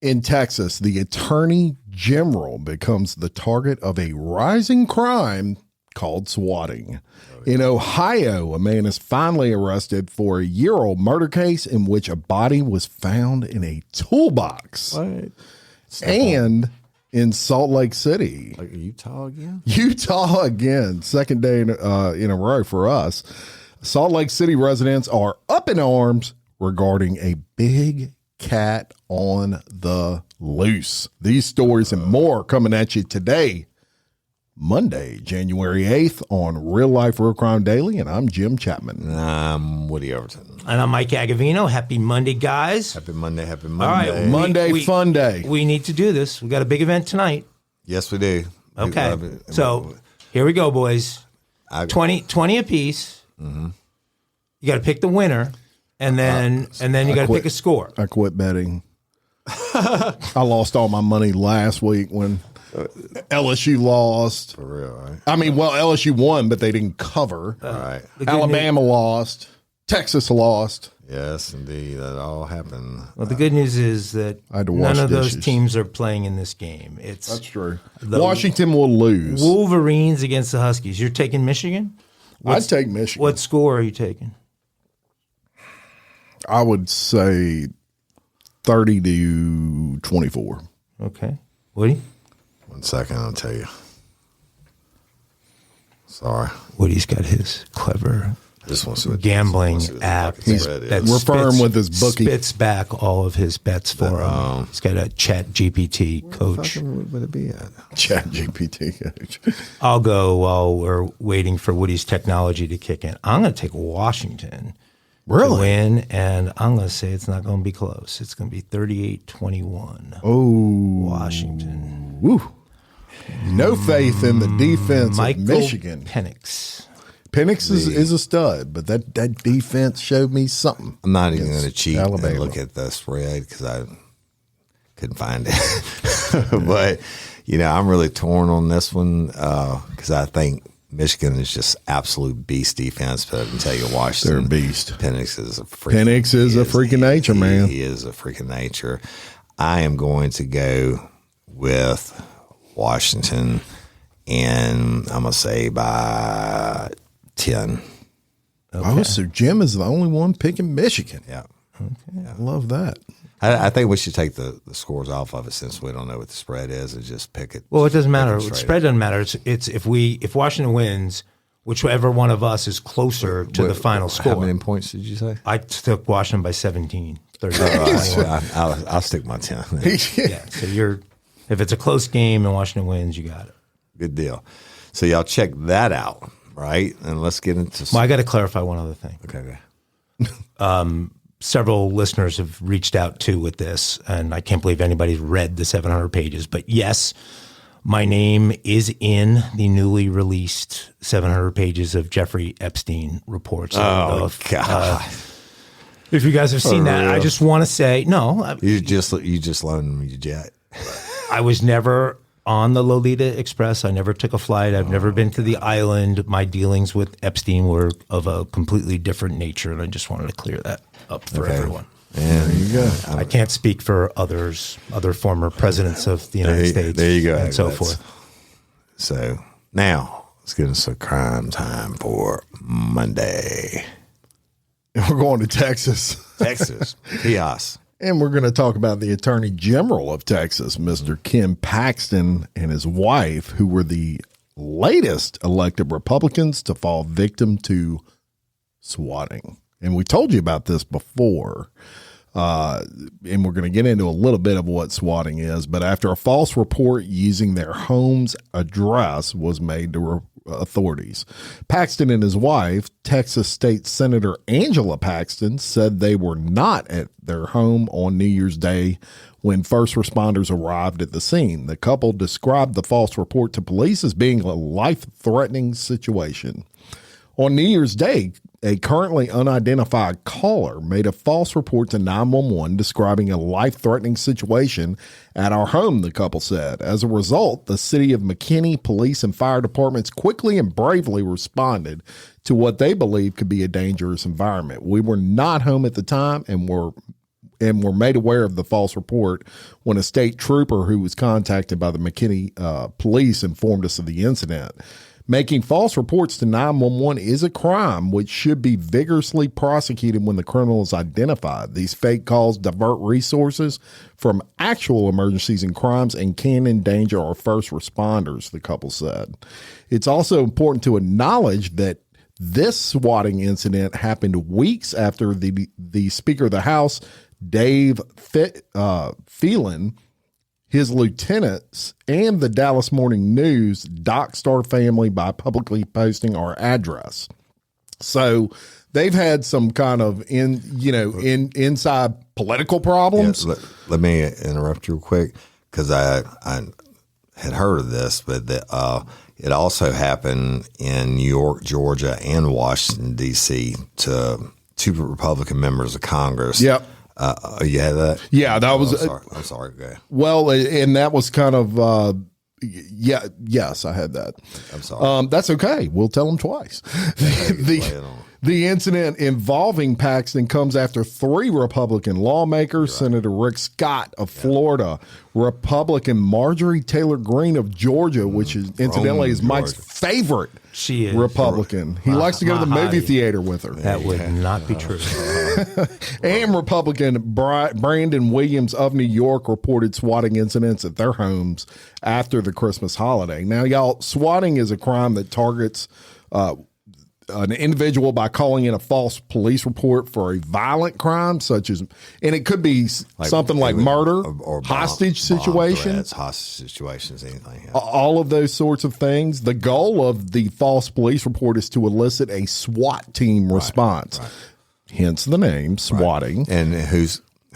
In Texas, the attorney general becomes the target of a rising crime called swatting. In Ohio, a man is finally arrested for a year-old murder case in which a body was found in a toolbox. What? And in Salt Lake City. Like Utah again? Utah again. Second day in a row for us. Salt Lake City residents are up in arms regarding a big cat on the loose. These stories and more coming at you today, Monday, January 8th on Real Life Real Crime Daily, and I'm Jim Chapman. I'm Woody Overton. And I'm Mike Agovino. Happy Monday, guys. Happy Monday, happy Monday. All right, Monday fun day. We need to do this. We got a big event tonight. Yes, we do. Okay. So here we go, boys. 20 apiece. Mm-hmm. You got to pick the winner, and then you got to pick a score. I quit betting. I lost all my money last week when LSU lost. For real, right? I mean, well, LSU won, but they didn't cover. Right. Alabama lost. Texas lost. Yes, indeed. That all happened. Well, the good news is that none of those teams are playing in this game. That's true. Washington will lose. Wolverines against the Huskies. You're taking Michigan? I'd take Michigan. What score are you taking? I would say 30-24. Okay. Woody? 1 second, I'll tell you. Sorry. Woody's got his clever I just want to see what gambling app. We're firm with his bookie. Spits back all of his bets for him. He's got a Chat GPT coach. Where would it be at? Chat GPT coach. I'll go while we're waiting for Woody's technology to kick in. I'm going to take Washington to win, and I'm going to say it's not going to be close. It's going to be 38-21. Oh, Washington. Woo. No faith in the defense of Michigan. Penix. Penix is a stud, but that defense showed me something. I'm not even going to cheat and look at the spread because I couldn't find it. But, I'm really torn on this one because I think Michigan is just absolute beast defense, but I can tell you Washington. They're a beast. Penix is a freaking nature, man. He is a freaking nature. I am going to go with Washington, and I'm going to say by 10. Okay. Oh, so Jim is the only one picking Michigan. Yeah. Okay. Yeah. I love that. I think we should take the scores off of it since we don't know what the spread is and just pick it. Well, it doesn't matter. The spread doesn't matter. It's if Washington wins, whichever one of us is closer to the final score. How many points did you say? I took Washington by 17. I'll stick my 10. Yeah. So if it's a close game and Washington wins, you got it. Good deal. So y'all check that out, right? And let's get into. Well, I got to clarify one other thing. Okay. Several listeners have reached out too with this, and I can't believe anybody's read the 700 pages. But yes, my name is in the newly released 700 pages of Jeffrey Epstein reports. Oh, God. If you guys have seen that, I just want to say, no. You just loaned me your jet. I was never on the Lolita Express. I never took a flight. I've never been to the island. My dealings with Epstein were of a completely different nature, and I just wanted to clear that up for everyone. And there you go. I can't speak for other former presidents of the United States. There you go. And so forth. So now let's get into crime time for Monday. We're going to Texas. Texas. Chaos. And we're going to talk about the Attorney General of Texas, Mr. Ken Paxton, and his wife, who were the latest elected Republicans to fall victim to swatting. And we told you about this before, and we're going to get into a little bit of what swatting is. But after a false report using their home's address was made to authorities, Paxton and his wife, Texas State Senator Angela Paxton, said they were not at their home on New Year's Day when first responders arrived at the scene. The couple described the false report to police as being a life-threatening situation. On New Year's Day, a currently unidentified caller made a false report to 911 describing a life-threatening situation at our home, the couple said. As a result, the city of McKinney police and fire departments quickly and bravely responded to what they believed could be a dangerous environment. We were not home at the time and and were made aware of the false report when a state trooper who was contacted by the McKinney police informed us of the incident. Making false reports to 911 is a crime which should be vigorously prosecuted when the criminal is identified. These fake calls divert resources from actual emergencies and crimes and can endanger our first responders, the couple said. It's also important to acknowledge that this swatting incident happened weeks after the Speaker of the House, Dave Phelan, his lieutenants, and the Dallas Morning News doxed our family by publicly posting our address. So they've had some kind of inside political problems. Yeah, let me interrupt you real quick, because I had heard of this, but it also happened in New York, Georgia, and Washington, D.C. to 2 Republican members of Congress. Yep. You had that? Yeah, that was. I'm sorry. Go ahead. Well, and that was kind of. Yes, I had that. I'm sorry. That's okay. We'll tell them twice. The incident involving Paxton comes after 3 Republican lawmakers, Senator Rick Scott of Florida, Republican Marjorie Taylor Greene of Georgia, which is incidentally is Mike's favorite Republican. He likes to go to the movie theater with her. That would not be true. And Republican Brandon Williams of New York reported swatting incidents at their homes after the Christmas holiday. Now, y'all, swatting is a crime that targets an individual by calling in a false police report for a violent crime, such as, and it could be something like murder or hostage situation, hostage situations, anything. Yeah. All of those sorts of things. The goal of the false police report is to elicit a SWAT team response. Right. Hence the name, swatting. Right. And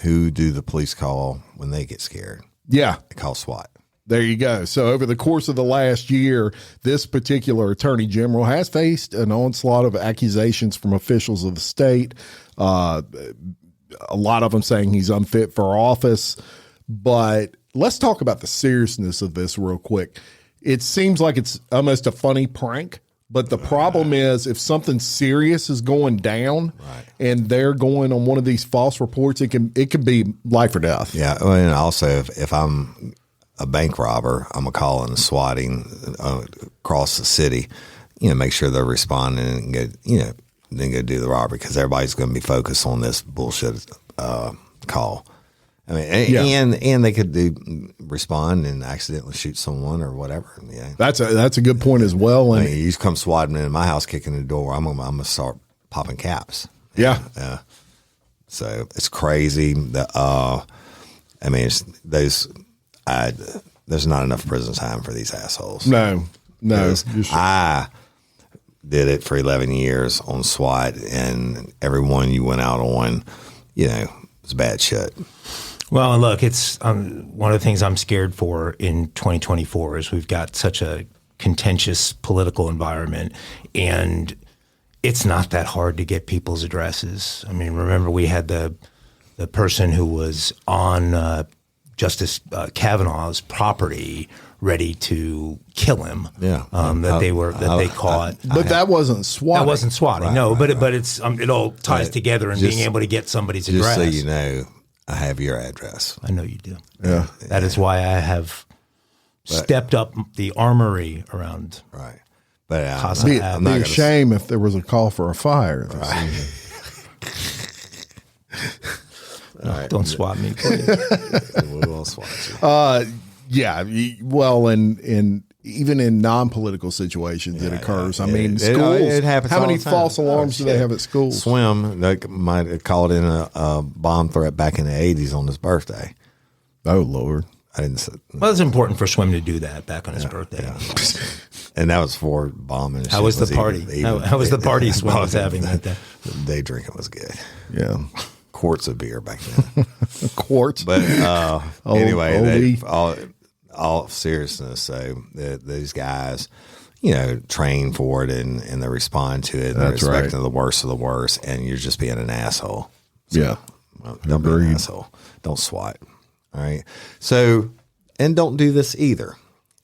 who do the police call when they get scared? Yeah. They call SWAT. There you go. So over the course of the last year, this particular attorney general has faced an onslaught of accusations from officials of the state. A lot of them saying he's unfit for office. But let's talk about the seriousness of this real quick. It seems like it's almost a funny prank. But the problem is, if something serious is going down and they're going on one of these false reports, it can be life or death. Yeah. And also, if I'm a bank robber, I'm going to call in swatting across the city, make sure they're responding and then go do the robbery, because everybody's going to be focused on this bullshit call. I mean, and they could respond and accidentally shoot someone or whatever. Yeah, that's a good point as well. And you come swatting into my house, kicking the door, I'm gonna start popping caps. Yeah. So it's crazy. There's not enough prison time for these assholes. No. I did it for 11 years on SWAT, and every one you went out on, it's bad shit. Well, and look, it's one of the things I'm scared for in 2024 is we've got such a contentious political environment, and it's not that hard to get people's addresses. I mean, remember we had the person who was on Justice Kavanaugh's property ready to kill him. Yeah, they caught. But that wasn't swatting. That wasn't swatting. But it's it all ties together and being able to get somebody's address. Just so you know, I have your address. I know you do. Yeah. That is why I have stepped up the armory around. Right. But it'd be a shame if there was a call for a fire. Right. Don't swat me, please. We will swat you. Yeah. Well, and even in non-political situations, it occurs. I mean, schools. It happens. How many false alarms do they have at schools? Swim, they might have called in a bomb threat back in the 80s on his birthday. Oh, Lord. I didn't say. Well, it's important for Swim to do that back on his birthday. Yeah. And that was for bombing. How was the party? How was the party Swim was having that day? Day drinking was good. Yeah. Quarts of beer back then. Quarts. But anyway, all seriousness, so these guys, train for it and they respond to it. And they're expecting the worst of the worst, and you're just being an asshole. So, don't be an asshole. Don't swat. All right. So, and don't do this either.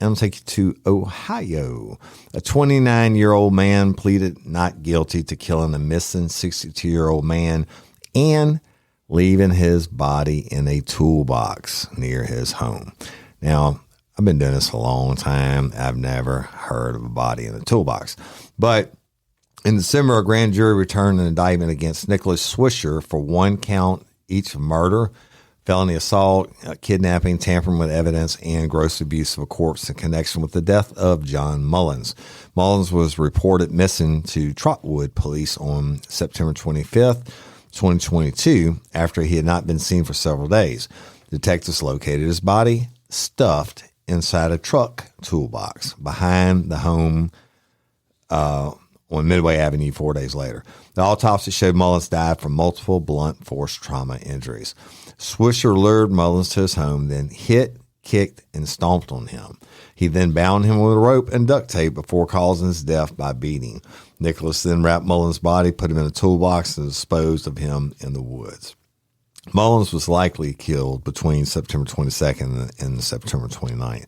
I'm going to take you to Ohio. A 29-year-old man pleaded not guilty to killing a missing 62-year-old man and leaving his body in a toolbox near his home. Now, I've been doing this a long time. I've never heard of a body in a toolbox. But in December, a grand jury returned an indictment against Nicholas Swisher for 1 count each of murder, felony assault, kidnapping, tampering with evidence, and gross abuse of a corpse in connection with the death of John Mullins. Mullins was reported missing to Trotwood police on September 25th, 2022, after he had not been seen for several days. Detectives located his body stuffed inside a truck toolbox behind the home on Midway Avenue 4 days later. The autopsy showed Mullins died from multiple blunt force trauma injuries. Swisher lured Mullins to his home, then hit, kicked, and stomped on him. He then bound him with a rope and duct tape before causing his death by beating. Nicholas then wrapped Mullins' body, put him in a toolbox, and disposed of him in the woods. Mullins was likely killed between September 22nd and September 29th.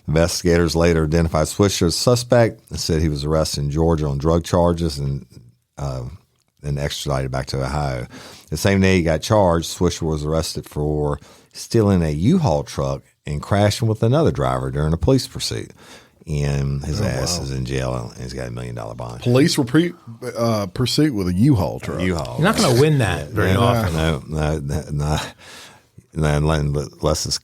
Investigators later identified Swisher as suspect and said he was arrested in Georgia on drug charges and then extradited back to Ohio. The same day he got charged, Swisher was arrested for stealing a U-Haul truck and crashing with another driver during a police pursuit. And his ass is in jail, and he's got $1 million bond. Police pursuit with a U-Haul truck. U-Haul. You're not going to win that very often. No, unless it's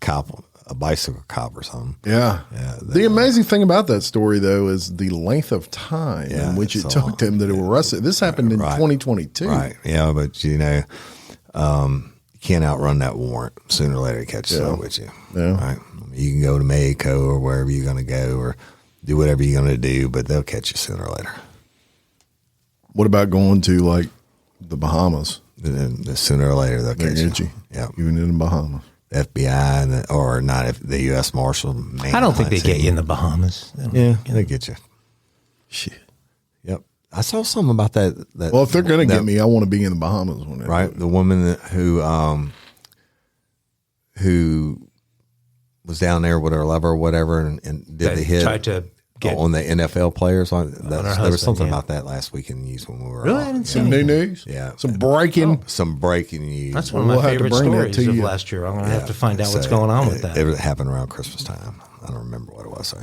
a bicycle cop or something. Yeah. The amazing thing about that story, though, is the length of time in which it took them to arrest it. This happened in 2022. Right. Yeah, but, you can't outrun that warrant. Sooner or later, it catches up with you. Yeah. Right? You can go to Mexico or wherever you're going to go or do whatever you're going to do, but they'll catch you sooner or later. What about going to, like, the Bahamas? Sooner or later, they'll catch you. Yeah. Even in the Bahamas. FBI or not, if the U.S. Marshal. I don't think they get you in the Bahamas. They get you. Shit. Yep. I saw something about that. Well, if they're going to get me, I want to be in the Bahamas. Right. The woman who was down there with her lover or whatever and did the hit. Tried to get on the NFL players. There was something yeah. about that last week in the news when we were Really? I didn't see Some new news? Yeah. Some breaking news. That's one of my favorite stories of last year. I'm going to have to find out what's going on with that. It happened around Christmas time. I don't remember what it was. So.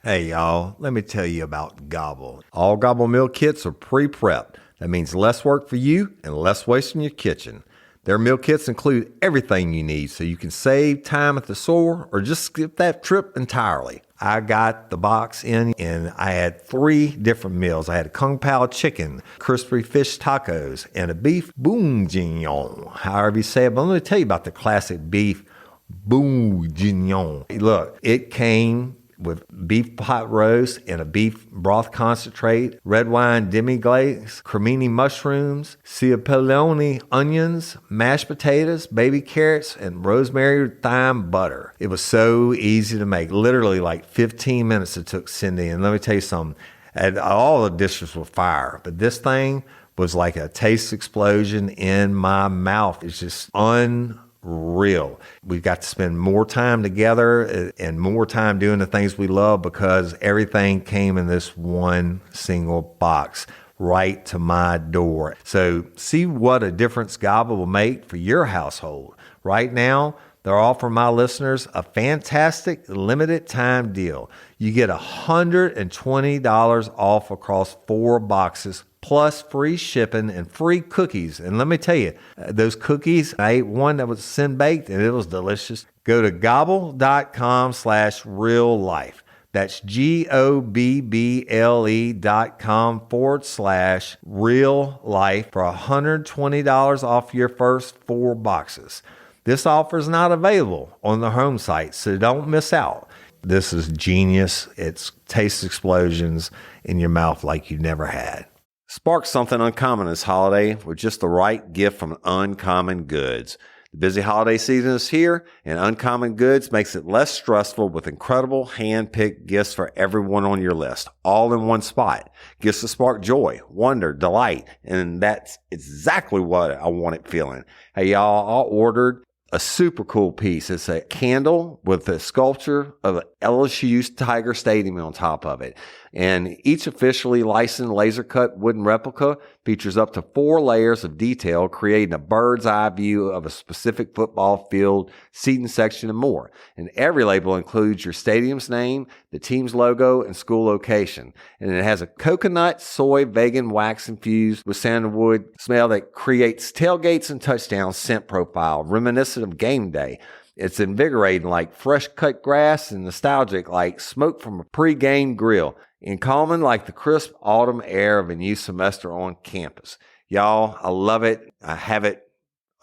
Hey, y'all, let me tell you about Gobble. All Gobble meal kits are pre-prepped. That means less work for you and less waste in your kitchen. Their meal kits include everything you need so you can save time at the store or just skip that trip entirely. I got the box in and I had 3 different meals. I had a Kung Pao chicken, crispy fish tacos, and a beef bourguignon, however you say it. But let me tell you about the classic beef bourguignon. Look, it came with beef pot roast and a beef broth concentrate, red wine demi-glaze, cremini mushrooms, cipollone onions, mashed potatoes, baby carrots, and rosemary thyme butter. It was so easy to make. Literally like 15 minutes it took Cindy. And let me tell you something, all the dishes were fire, but this thing was like a taste explosion in my mouth. It's just unreal. We got to spend more time together and more time doing the things we love because everything came in this one single box right to my door. So see what a difference Gobble will make for your household. Right now, they're offering my listeners a fantastic limited time deal. You get $120 off across 4 boxes plus free shipping and free cookies. And let me tell you, those cookies, I ate one that was sin baked and it was delicious. Go to gobble.com/real life. That's GOBBLE.com/real life for $120 off your first 4 boxes. This offer is not available on the home site, so don't miss out. This is genius. It's taste explosions in your mouth like you never had. Spark something uncommon this holiday with just the right gift from Uncommon Goods. The busy holiday season is here, and Uncommon Goods makes it less stressful with incredible hand-picked gifts for everyone on your list, all in one spot. Gifts to spark joy, wonder, delight, and that's exactly what I wanted feeling. Hey, y'all, I ordered a super cool piece. It's a candle with a sculpture of LSU's Tiger Stadium on top of it. And each officially licensed laser cut wooden replica features up to 4 layers of detail, creating a bird's eye view of a specific football field, seating section, and more. And every label includes your stadium's name, the team's logo, and school location. And it has a coconut, soy, vegan wax infused with sandalwood smell that creates tailgates and touchdown scent profile, reminiscent of game day. It's invigorating like fresh cut grass and nostalgic like smoke from a pre-game grill, and calming like the crisp autumn air of a new semester on campus. Y'all, I love it. I have it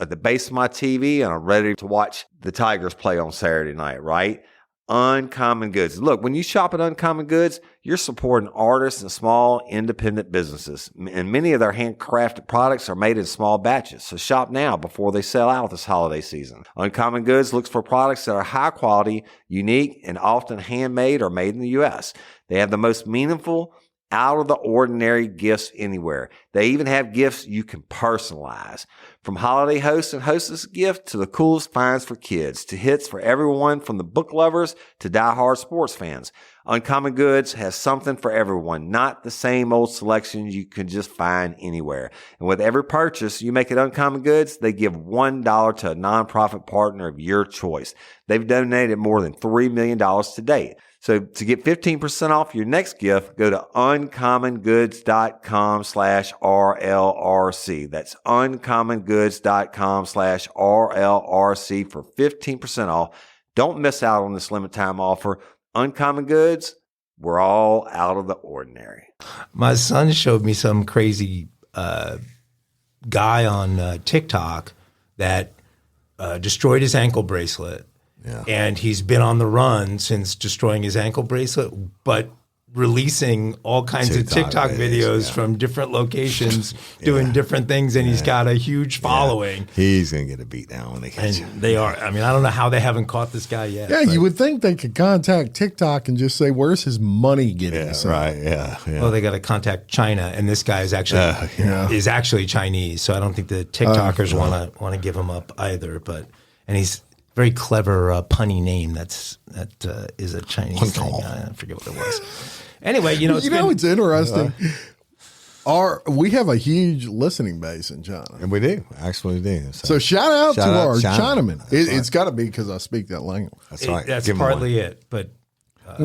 at the base of my TV, and I'm ready to watch the Tigers play on Saturday night, right? Uncommon Goods. Look, when you shop at Uncommon Goods, you're supporting artists and small independent businesses. And many of their handcrafted products are made in small batches. So shop now before they sell out this holiday season. Uncommon Goods looks for products that are high quality, unique, and often handmade or made in the U.S. They have the most meaningful, out of the ordinary gifts anywhere. They even have gifts you can personalize. From holiday hosts and hostess gift to the coolest finds for kids, to hits for everyone from the book lovers to diehard sports fans. Uncommon Goods has something for everyone, not the same old selections you can just find anywhere. And with every purchase you make at Uncommon Goods, they give $1 to a nonprofit partner of your choice. They've donated more than $3 million to date. So to get 15% off your next gift, go to uncommongoods.com/RLRC. That's uncommongoods.com/RLRC for 15% off. Don't miss out on this limited time offer. Uncommon Goods, we're all out of the ordinary. My son showed me some crazy guy on TikTok that destroyed his ankle bracelet. Yeah. And he's been on the run since destroying his ankle bracelet, but releasing all kinds of TikTok videos from different locations, doing different things, and he's got a huge following. He's going to get a beat down when they catch him. They are. I mean, I don't know how they haven't caught this guy yet. Yeah, you would think they could contact TikTok and just say, where's his money getting? Yeah, right, yeah. Well, they got to contact China, and this guy is actually Chinese, so I don't think the TikTokers want to give him up either. And he's very clever, punny name. That is a Chinese thing. I forget what it was. Anyway, it's interesting. We have a huge listening base in China, and we do actually do. So shout out to our China. Chinamen. It's got to be because I speak that language. That's right. That's partly it, but. But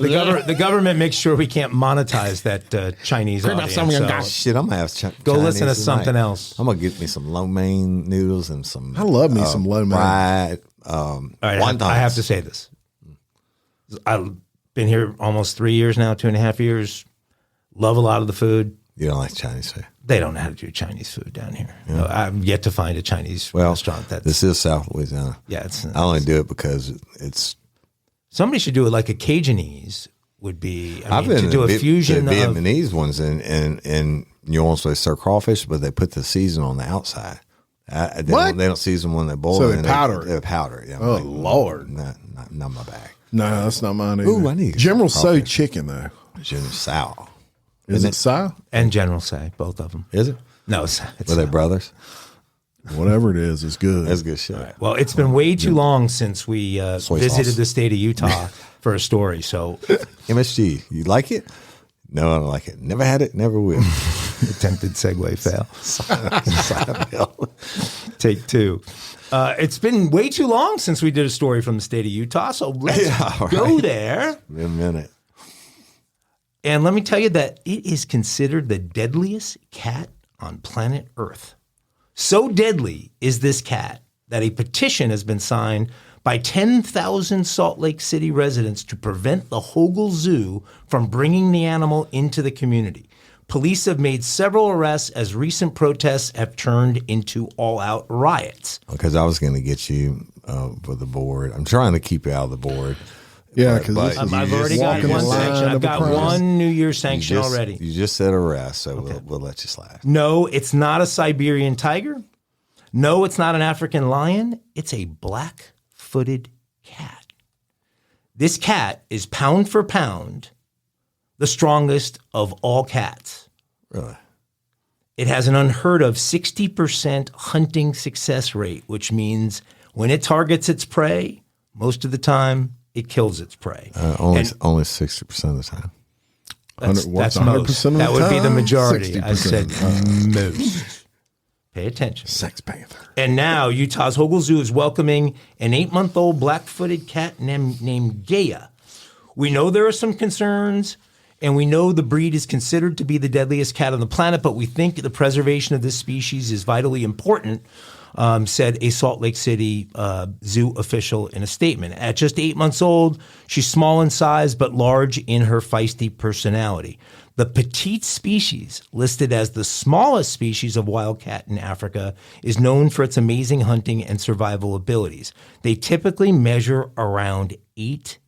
the government makes sure we can't monetize that Chinese audience. Shit, I'm gonna have go Chinese listen to something tonight. else. I'm gonna get me some lo mein noodles and some. I love me some lo mein. Fried. All right, I have to say this. I've been here almost 3 years now, 2.5 years. Love a lot of the food. You don't like Chinese food? They don't know how to do Chinese food down here. Yeah. No, I've yet to find a Chinese restaurant that's. This is South Louisiana. Yeah, I only do it because it's. Somebody should do it like a Cajunese would be. I've been to do a fusion the of Vietnamese ones in New Orleans. They serve crawfish, but they put the season on the outside. They don't season when they boil. So they powder it. They powder it. Yeah, oh Lord, not my bag. No, that's not mine either. Ooh, I need General Tso chicken though. General Tso. Is it Tso? And General Tso, both of them. Is it? No, it's Were they brothers? Whatever it is, it's good. That's good shit. Right. Well, it's been way too long since we visited the state of Utah for a story. So, MSG, you like it? No, I don't like it. Never had it, never will. Attempted segue fail. Take two. It's been way too long since we did a story from the state of Utah. So let's go there. In a minute. And let me tell you that it is considered the deadliest cat on planet Earth. So deadly is this cat that a petition has been signed by 10,000 Salt Lake City residents to prevent the Hogle Zoo from bringing the animal into the community. Police have made several arrests as recent protests have turned into all-out riots. Because I was going to get you for the board. I'm trying to keep you out of the board. Yeah, because I've already got one sanction. I've got one New Year's sanction already. You just said arrest, so we'll let you slide. No, it's not a Siberian tiger. No, it's not an African lion. It's a black-footed cat. This cat is pound for pound the strongest of all cats. Really? It has an unheard of 60% hunting success rate, which means when it targets its prey, most of the time it kills its prey. Only 60% of the time. That's 100% most. of the That would be the time? majority. 60%. I said most. Pay attention. Sex panther. And now Utah's Hogle Zoo is welcoming an 8-month-old black-footed cat named Gaia. We know there are some concerns, and we know the breed is considered to be the deadliest cat on the planet, but we think the preservation of this species is vitally important, said a Salt Lake City zoo official in a statement. At just 8 months old, she's small in size but large in her feisty personality. The petite species, listed as the smallest species of wild cat in Africa, is known for its amazing hunting and survival abilities. They typically measure around 8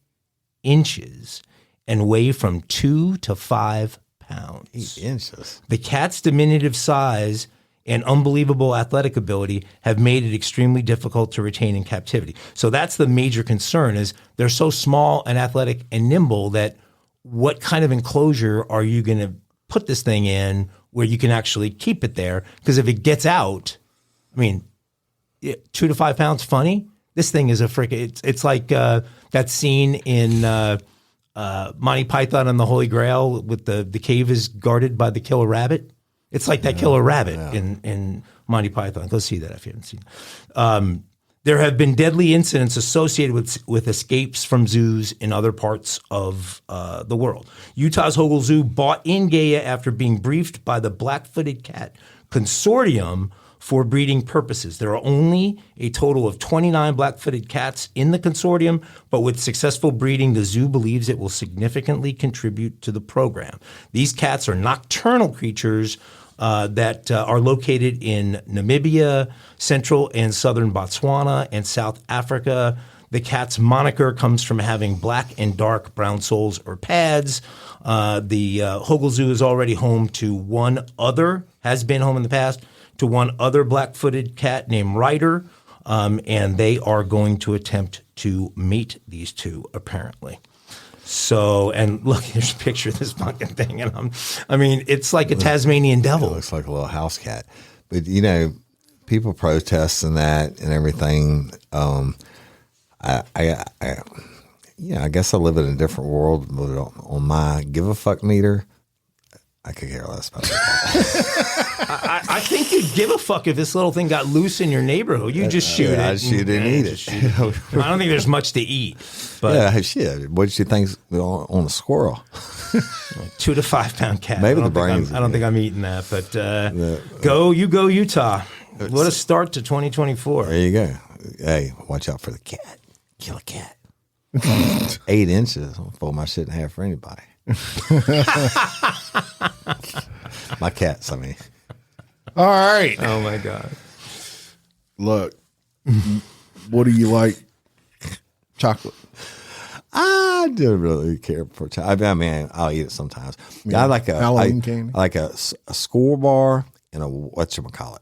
inches and weigh from 2 to 5 pounds. 8 inches. The cat's diminutive size and unbelievable athletic ability have made it extremely difficult to retain in captivity. So that's the major concern, is they're so small and athletic and nimble that what kind of enclosure are you going to put this thing in where you can actually keep it there? Because if it gets out, I mean, 2 to 5 pounds, funny. This thing is a freaking, it's like that scene in Monty Python and the Holy Grail with the cave is guarded by the killer rabbit. It's like that killer rabbit in Monty Python. Go see that if you haven't seen it. There have been deadly incidents associated with escapes from zoos in other parts of the world. Utah's Hogle Zoo bought in Gaia after being briefed by the Black-Footed Cat Consortium for breeding purposes. There are only a total of 29 black-footed cats in the consortium, but with successful breeding, the zoo believes it will significantly contribute to the program. These cats are nocturnal creatures that are located in Namibia, central and southern Botswana, and South Africa. The cat's moniker comes from having black and dark brown soles or pads. The Hogle Zoo is already home to has been home in the past, to one other black-footed cat named Ryder, and they are going to attempt to mate these two, apparently. So, and look, there's a picture of this fucking thing, and it's like a Tasmanian devil. It looks like a little house cat. But, people protesting that and everything. I guess I live in a different world, but on my give a fuck meter, I could care less about that. I think you'd give a fuck if this little thing got loose in your neighborhood. You just shoot it. I'd shoot it and eat it. I don't think there's much to eat. But yeah, shit. What did you think on a squirrel? 2 to 5 pound cat. Maybe the brains. I don't think I'm eating that. But go Utah. What a start to 2024. There you go. Hey, watch out for the cat. Kill a cat. 8 inches. I'll fold my shit in half for anybody. My cats, All right. Oh my God. Look, what do you like? Chocolate. I don't really care for chocolate. I mean, I'll eat it sometimes. Yeah. I like Halloween candy. I like a score bar and a whatchamacallit.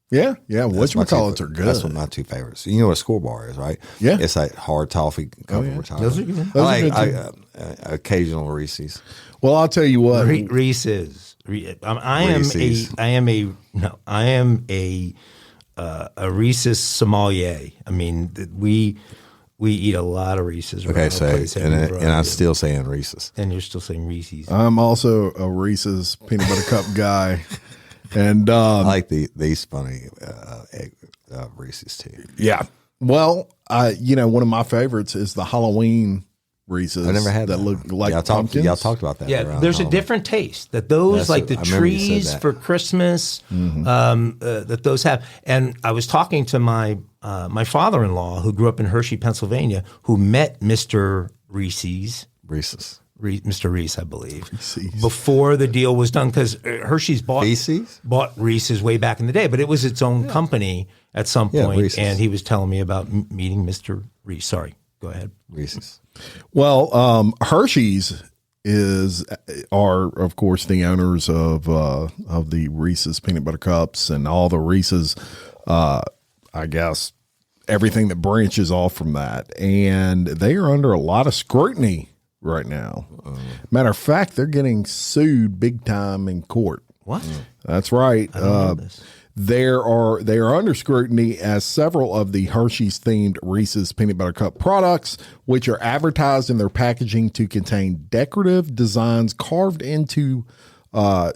Yeah. Whatchamacallits are good. That's one of my two favorites. You know what a score bar is, right? Yeah. It's like hard toffee covered with chocolate. Those are good. I like occasional Reese's. Well, I'll tell you what. Reese's. I am a Reese's sommelier. I mean, we eat a lot of Reese's. Okay, and I'm still saying Reese's. And you're still saying Reese's. I'm also a Reese's peanut butter cup guy. And I like these funny egg Reese's too. Yeah. Well, one of my favorites is the Halloween Reese's. I never had that. Look like pumpkins. Y'all talked about that. Yeah, there's Halloween. A different taste that those the trees for Christmas that those have. And I was talking to my father-in-law who grew up in Hershey, Pennsylvania, who met Mr. Reese's. Mr. Reese, I believe, before the deal was done, because Hershey's bought Reese's way back in the day, but it was its own company at some point, and he was telling me about meeting Mr. Reese. Sorry, go ahead. Reese's. Well, Hershey's are of course the owners of the Reese's peanut butter cups and all the Reese's, I guess everything that branches off from that, and they are under a lot of scrutiny right now. Matter of fact, they're getting sued big time in court. What? That's right. I don't know this. They are under scrutiny as several of the Hershey's themed Reese's peanut butter cup products, which are advertised in their packaging to contain decorative designs carved into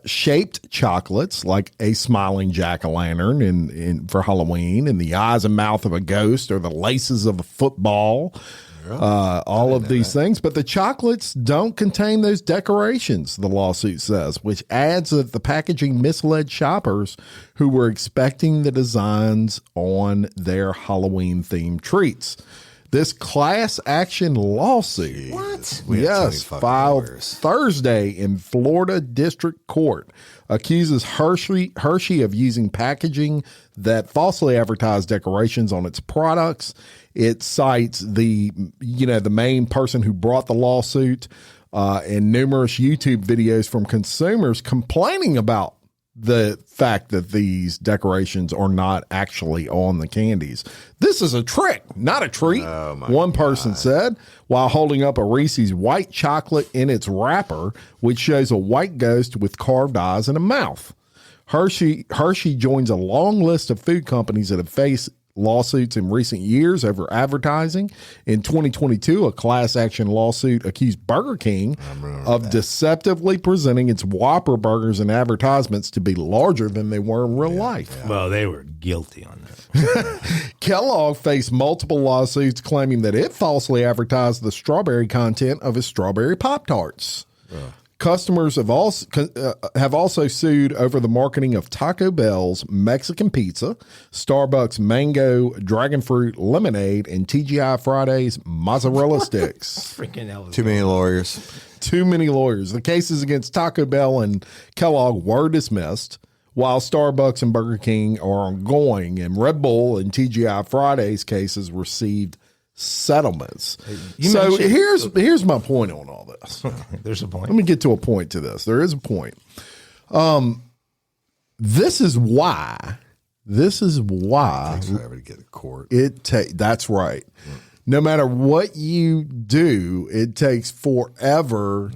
shaped chocolates, like a smiling jack-o'-lantern in for Halloween, and the eyes and mouth of a ghost, or the laces of a football. All of these things, but the chocolates don't contain those decorations, the lawsuit says, which adds that the packaging misled shoppers who were expecting the designs on their Halloween themed treats. This class action lawsuit, filed Thursday in Florida District Court, accuses Hershey of using packaging that falsely advertised decorations on its products. It cites the main person who brought the lawsuit and numerous YouTube videos from consumers complaining about the fact that these decorations are not actually on the candies. This is a trick, not a treat, one person said, while holding up a Reese's white chocolate in its wrapper, which shows a white ghost with carved eyes and a mouth. Hershey joins a long list of food companies that have faced lawsuits in recent years over advertising. In 2022, a class action lawsuit accused Burger King of deceptively presenting its Whopper burgers and advertisements to be larger than they were in real life. Yeah. Well, they were guilty on that. Kellogg faced multiple lawsuits claiming that it falsely advertised the strawberry content of its strawberry Pop-Tarts. Customers have also sued over the marketing of Taco Bell's Mexican pizza, Starbucks mango dragon fruit lemonade, and TGI Fridays mozzarella sticks. Freaking hell. Too many lawyers. Too many lawyers. The cases against Taco Bell and Kellogg were dismissed, while Starbucks and Burger King are ongoing, and Red Bull and TGI Fridays cases received settlements. So here's my point on all this. There's a point. Let me get to a point to this. There is a point. This is why Forever to get to court. That's right. No matter what you do, it takes forever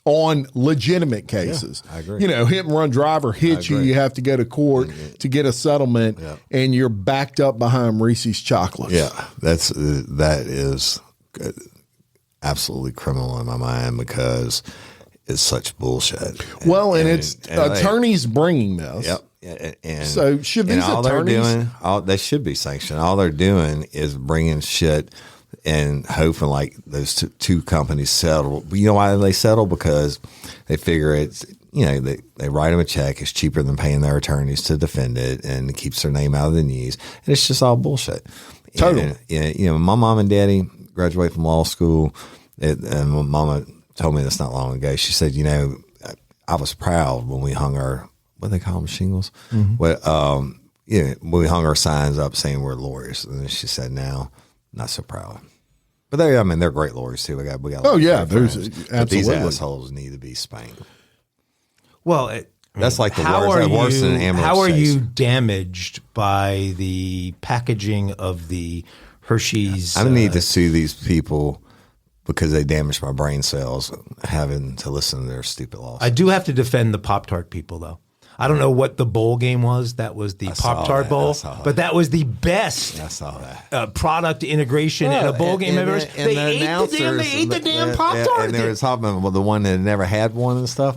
on legitimate cases. Yeah, I agree. Hit and run driver hits you have to go to court to get a settlement, and you're backed up behind Reese's chocolates. Yeah, that is absolutely criminal in my mind, because it's such bullshit. Well, and it's attorneys bringing this. Yep. And so should these attorneys? They should be sanctioned. All they're doing is bringing shit and hoping like those two companies settle. But you know why they settle? Because they figure it's, they write them a check. It's cheaper than paying their attorneys to defend it, and it keeps their name out of the news. And it's just all bullshit. Totally. And, my mom and daddy graduated from law school, and my mama told me this not long ago. She said, I was proud when we hung our, what do they call them, shingles? Mm-hmm. When we hung our signs up saying we're lawyers. And then she said, now, not so proud. But they're great lawyers too. We got. Absolutely. These assholes need to be spanked. Well, that's like the worst than an ambulance. How are you damaged by the packaging of the Hershey's? I need to sue these people because they damaged my brain cells having to listen to their stupid laws. I do have to defend the Pop-Tart people, though. I don't know what the bowl game was. That was the Pop-Tart bowl, but that was the best product integration in a bowl game ever. They ate the damn Pop-Tart. And they were talking about the one that never had one and stuff.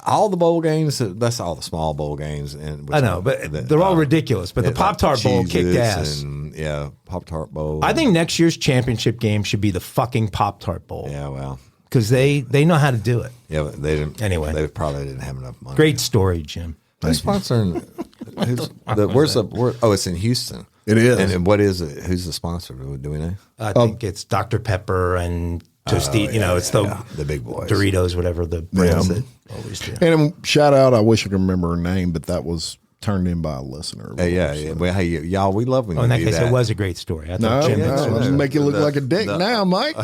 All the bowl games, that's all the small bowl games. I know, but they're all ridiculous. But the Pop-Tart bowl kicked ass. Pop-Tart bowl. I think next year's championship game should be the fucking Pop-Tart bowl. Yeah, well. Because they know how to do it. Yeah, but they didn't. Anyway, they probably didn't have enough money. Great story, Jim. Who's sponsoring? It's in Houston. It is. And what is it? Who's the sponsor? Do we know? I think it's Dr. Pepper and Tostito. It's the big boys, Doritos, whatever the brands that always do. And shout out. I wish I could remember her name, but that was turned in by a listener. Well, hey, y'all, we love when you in that do case, that. it was a great story. I thought Jim let's make you look like a dick now, Mike.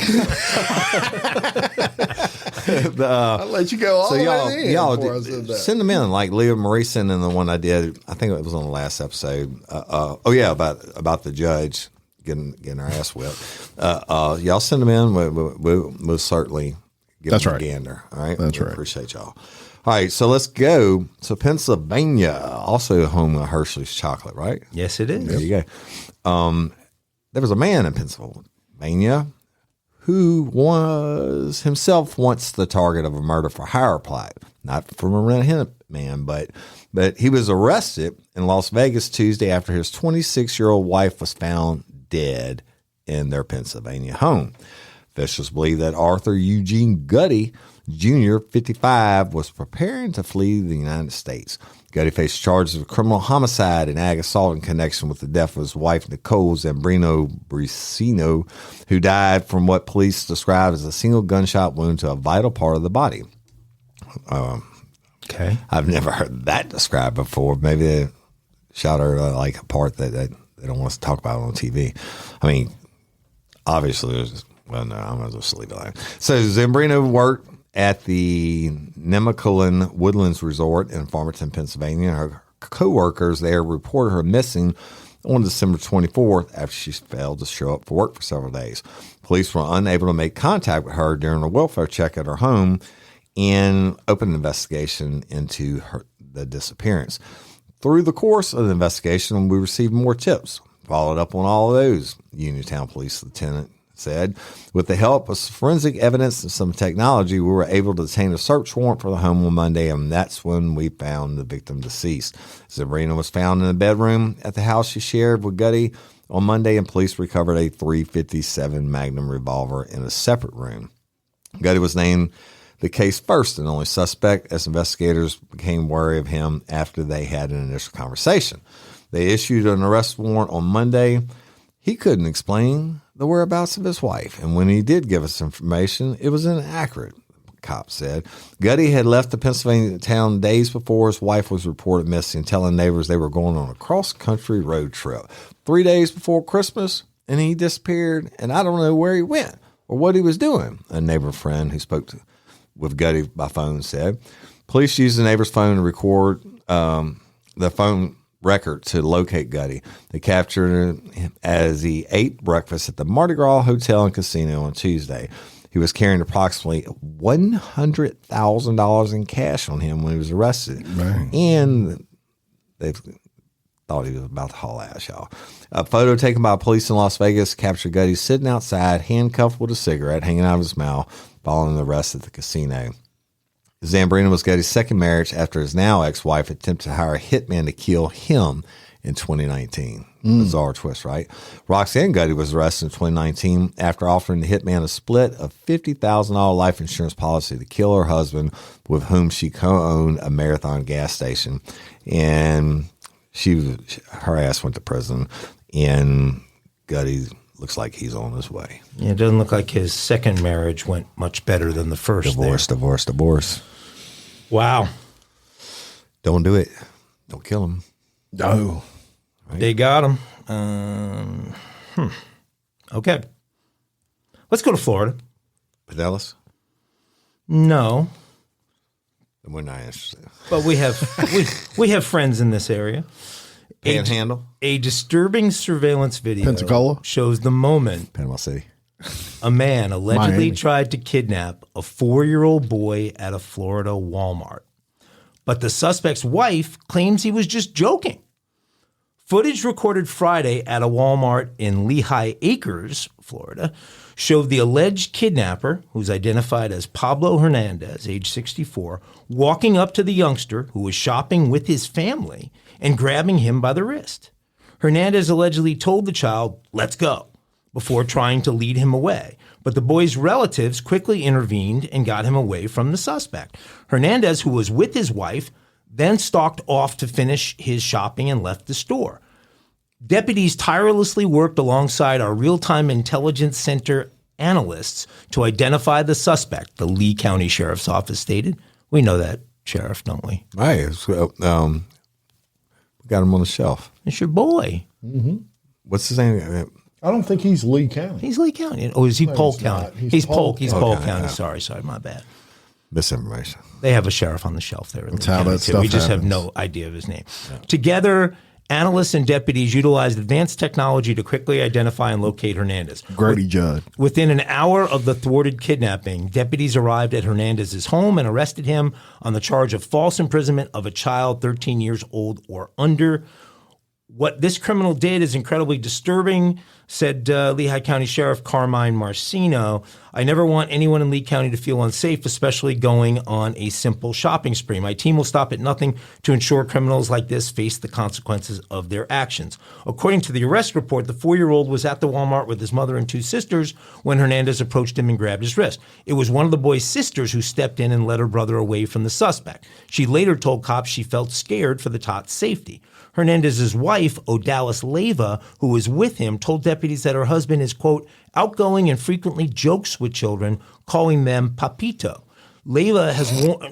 I'll let you go all the way in. Y'all send them in, like Leah Marie sent in the one I did. I think it was on the last episode. About the judge getting our ass whipped. Y'all send them in. We'll certainly give them a gander. All right, That's right. Appreciate y'all. All right, so let's go to Pennsylvania, also home of Hershey's chocolate, right? Yes, it is. There you go. There was a man in Pennsylvania who was himself once the target of a murder for hire plot, not from a rent hitman, but he was arrested in Las Vegas Tuesday after his 26-year-old wife was found dead in their Pennsylvania home. Officials believe that Arthur Eugene Gutty Jr., 55, was preparing to flee the United States. Gutty faced charges of criminal homicide and ag assault in connection with the death of his wife, Nicole Zambrino Bricino, who died from what police described as a single gunshot wound to a vital part of the body. Okay. I've never heard that described before. Maybe they shot her like a part that they don't want us to talk about on TV. I mean, obviously, well, no, I'm going to just leave it alone. So Zambrino worked at the Nemacolin Woodlands Resort in Farmington, Pennsylvania. Her co-workers there reported her missing on December 24th after she failed to show up for work for several days. Police were unable to make contact with her during a welfare check at her home and opened an investigation into the disappearance. Through the course of the investigation, we received more tips. Followed up on all of those, Uniontown Police Lieutenant said. With the help of forensic evidence and some technology, we were able to obtain a search warrant for the home on Monday, and that's when we found the victim deceased. Zambrino was found in a bedroom at the house she shared with Gutty on Monday, and police recovered a .357 Magnum revolver in a separate room. Gutty was named the case first and only suspect as investigators became wary of him after they had an initial conversation. They issued an arrest warrant on Monday. He couldn't explain the whereabouts of his wife, and when he did give us information, it was inaccurate, cops said. Gutty had left the Pennsylvania town days before his wife was reported missing, telling neighbors they were going on a cross-country road trip. 3 days before Christmas, and he disappeared, and I don't know where he went or what he was doing, a neighbor friend who spoke with Gutty by phone said. Police used the neighbor's phone to record the phone record to locate Gutty. They captured him as he ate breakfast at the Mardi Gras Hotel and Casino on Tuesday. He was carrying approximately $100,000 in cash on him when he was arrested. Right. And they thought he was about to haul ass, y'all. A photo taken by police in Las Vegas captured Gutty sitting outside, handcuffed with a cigarette hanging out of his mouth, following the arrest at the casino. Zambrino was Gutty's second marriage after his now ex-wife attempted to hire a hitman to kill him in 2019. Bizarre twist, right? Roxanne Gutty was arrested in 2019 after offering the hitman a split of $50,000 life insurance policy to kill her husband, with whom she co-owned a Marathon gas station. And her ass went to prison, and Gutty looks like he's on his way. Yeah, it doesn't look like his second marriage went much better than the first. Divorce. Wow. Don't do it. Don't kill him. No. Right. They got him. Okay. Let's go to Florida. Pinellas? No. We're not interested. But we have we have friends in this area. Panhandle? A disturbing surveillance video Pensacola shows the moment Panama City. A man allegedly Miami. tried to kidnap a 4-year-old boy at a Florida Wal-Mart. But the suspect's wife claims he was just joking. Footage recorded Friday at a Wal-Mart in Lehigh Acres, Florida, showed the alleged kidnapper, who's identified as Pablo Hernandez, age 64, walking up to the youngster who was shopping with his family and grabbing him by the wrist. Hernandez allegedly told the child, "Let's go," before trying to lead him away. But the boy's relatives quickly intervened and got him away from the suspect. Hernandez, who was with his wife, then stalked off to finish his shopping and left the store. Deputies tirelessly worked alongside our real-time intelligence center analysts to identify the suspect, the Lee County Sheriff's Office stated. We know that, Sheriff, don't we? Right. So, we got him on the shelf. It's your boy. Mm-hmm. What's his name? I don't think he's Lee County. He's Lee County. Oh, is he No, Polk he's County? not. He's He's Polk Polk. He's County. Polk County. Yeah. Sorry, my bad. Misinformation. They have a sheriff on the shelf there. That's how that stuff We just have happens. no idea of his name. Yeah. Together Analysts and deputies utilized advanced technology to quickly identify and locate Hernandez. Grady Judd. Within an hour of the thwarted kidnapping, deputies arrived at Hernandez's home and arrested him on the charge of false imprisonment of a child 13 years old or under. What this criminal did is incredibly disturbing, said Lehigh County Sheriff Carmine Marcino. I never want anyone in Lee County to feel unsafe, especially going on a simple shopping spree. My team will stop at nothing to ensure criminals like this face the consequences of their actions. According to the arrest report, the 4-year-old was at the Wal-Mart with his mother and 2 sisters when Hernandez approached him and grabbed his wrist. It was one of the boy's sisters who stepped in and led her brother away from the suspect. She later told cops she felt scared for the tot's safety. Hernandez's wife, Odalis Leyva, who was with him, told deputies that her husband is, quote, outgoing and frequently jokes with children, calling them papito. Leyva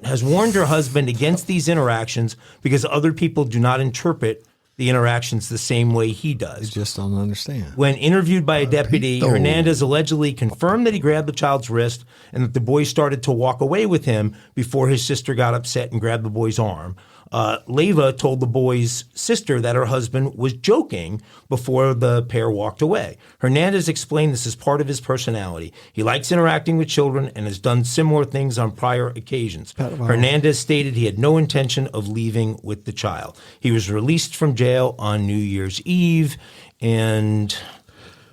has warned her husband against these interactions because other people do not interpret the interactions the same way he does. You just don't understand. When interviewed by a deputy, Hernandez allegedly confirmed that he grabbed the child's wrist and that the boy started to walk away with him before his sister got upset and grabbed the boy's arm. Leyva told the boy's sister that her husband was joking before the pair walked away. Hernandez explained this as part of his personality. He likes interacting with children and has done similar things on prior occasions. Hernandez stated he had no intention of leaving with the child. He was released from jail on New Year's Eve, and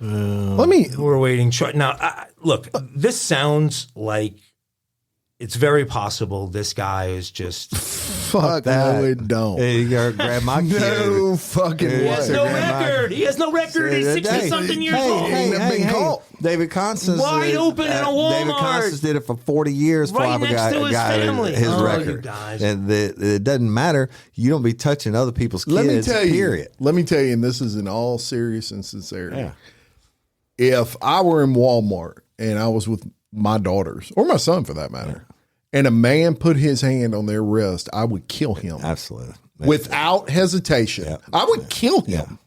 we're waiting. Now, look, this sounds like it's very possible this guy is just... Fuck that. No, it don't. Hey, you gotta grab my kid. No fucking way. He has no record. He has no record. He's 60-something years old. Hey. David Constance. Wide open in a Walmart. David Constance did it for 40 years before I got his record. And it doesn't matter. You don't be touching other people's kids, period. Let me tell you, and this is in all serious and sincerity. Yeah. If I were in Walmart and I was with my daughters, or my son for that matter, and a man put his hand on their wrist, I would kill him. Absolutely. Without hesitation. I would kill him.